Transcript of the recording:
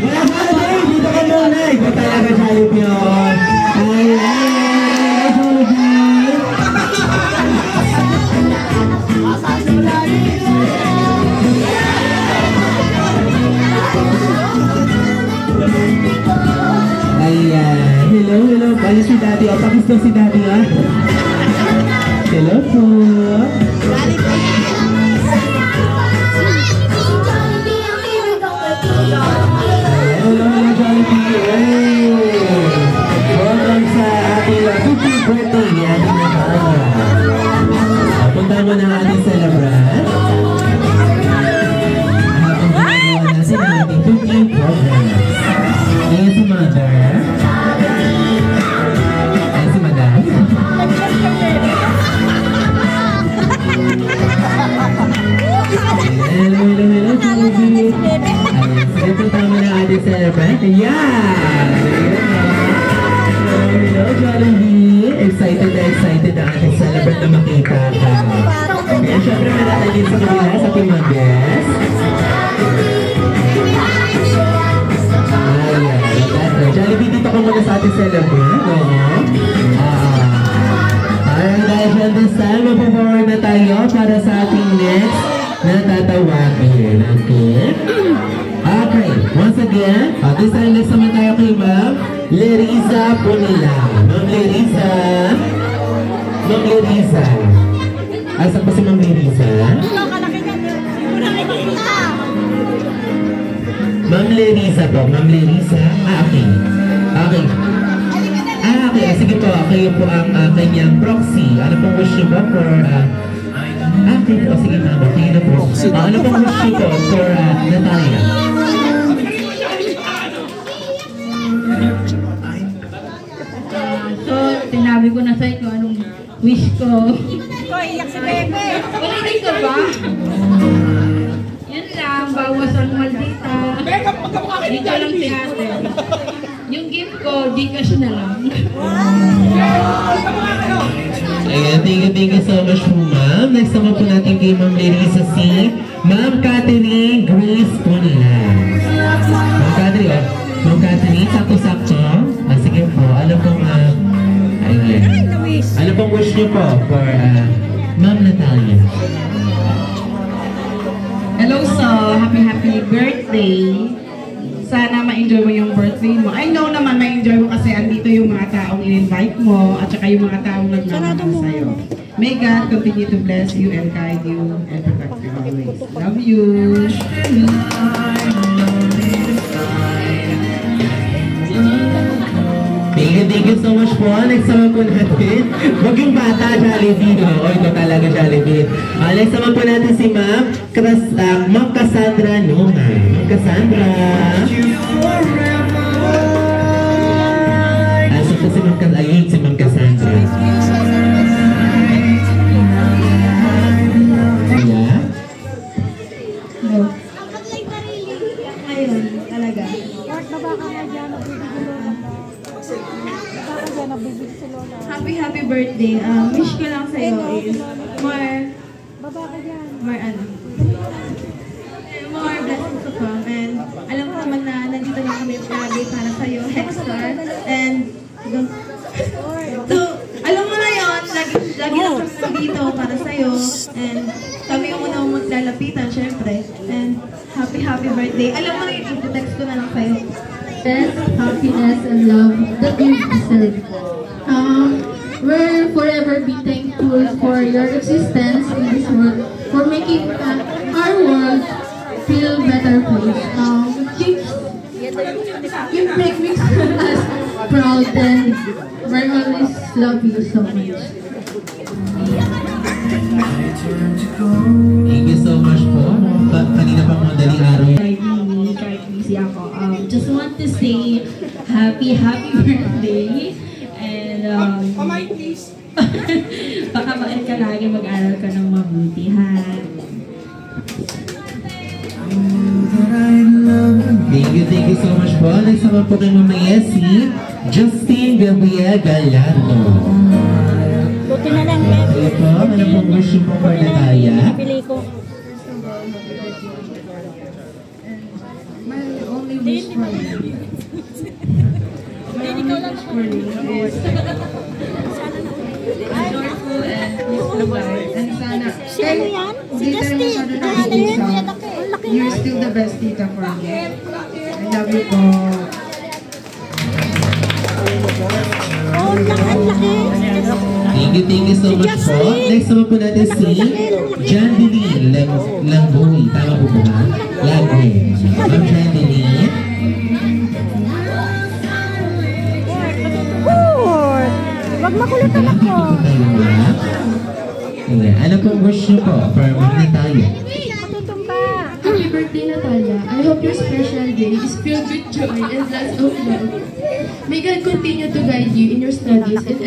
Mga Jollibee, dito ka muna. Ikaw talaga Jollibee yun. Ayan, Jollibee. Ayan. Hello, hello. Ayan si Daddy. O, pakis daw si Daddy, ha? Hello po. Hello, Jollibee. Welcome sa ating 50th birthday. Yan, punta mo na ating celebrant. Habang ginagawa natin ang ating cooking program. Ayan si Mother. Ayan si Madam. Hello, Jollibee. Ayan, punta mo na ating celebrant. Ayan! Hello, Jollibee. Excited na ating celebrant na makita ka. Ayan, syempre malakay din sa kanila sa ating mga guests. Jollibee, dito ko muna sa ating celebrant. Alright, guys, at this time, mag-forward na tayo para sa ating next na tatawagin. Okay, once again, at this time, next naman tayo kay Ma'am Leriza Punila. Ma'am Leriza. Ma'am Leriza. Asan pa si Ma'am Leriza? Ma'am Leriza po, Ma'am Leriza. Okay. Okay. Okay, sige po, kayo po ang kanyang proxy. Ano pong wish niyo po for, okay po, sige ma'am, okay na po. Ano pong wish niyo po for Natalia? So, sinabi ko na sa'yo kung anong wish ko. Ko, iyak si Bebe. Ulitin ko ba? Yun lang, bawas ang maldita. Dito lang si ate. Yung gift ko, Gcash na lang. Ayan, thank you so much po ma'am. Next naman po natin kay Ma'am Leriza si Ma'am Catherine Grace Punila. Ma'am Catherine, sakto-sakto. Sige po, ano pong, ayan. Ano pong wish niyo po for Ma'am Natalia? Hello, so happy birthday. Sana ma-enjoy mo yung birthday mo. I know naman ma-enjoy mo kasi andito yung mga taong in-invite mo at saka yung mga taong nagmamahal sa'yo. May God continue to bless you and guide you and protect you always. Love you! Thank you so much po. Next naman po natin. Huwag yung bata, Jollibee. O, ito talaga, Jollibee. Next naman po natin si Ma'am Cassandra Nunga. Ma'am Cassandra. Asa po si Ma'am Cassandra? Ayun, si Ma'am Cassandra. Yeah? No. Ayun, talaga. Happy birthday. Wish ko lang sa'yo is more blessings to come. And alam ko naman na nandito lang kami lagi para sa'yo, Hexstar. And so, alam mo na yun, lagi lang kami nandito para sa'yo. And kami yung unang maglalapitan, syempre. And happy birthday. Alam mo na yun, ito-text ko na lang sa'yo. Happiness and love that you deserve. We'll forever be thankful for your existence in this world, for making our world feel better place. You make us proud and we always love you so much. Thank you so much po. Kanina pa mga daling araw. Kahit busy ako. Just want to say happy birthday. And pakabait ka lagi, mag-aral ka ng mabuti, ha? Thank you so much po. Next naman po kay Mama Yessie, Justine Gabriel Gallardo. Buti na lang, Bebe. Sige po, ano pong wish po for Natalia? Pili ko. My only wish for you. My only wish for you is joyful and peaceful life. And sana, kahit hindi tayo masyado nag-uusap, you're still the best tita for me. I love you po. Oh, ang laki. Thank you so much po. Next naman po natin si Jandeline Langgoy. Tama po ba? Langgoy. Ma'am Jandeline. Wag makulitan ako. Ano pong wish nyo po for Ma'am Natalia? Happy birthday, Natalia. I hope your special day is filled with joy and lots of love. May God continue to guide you in your studies and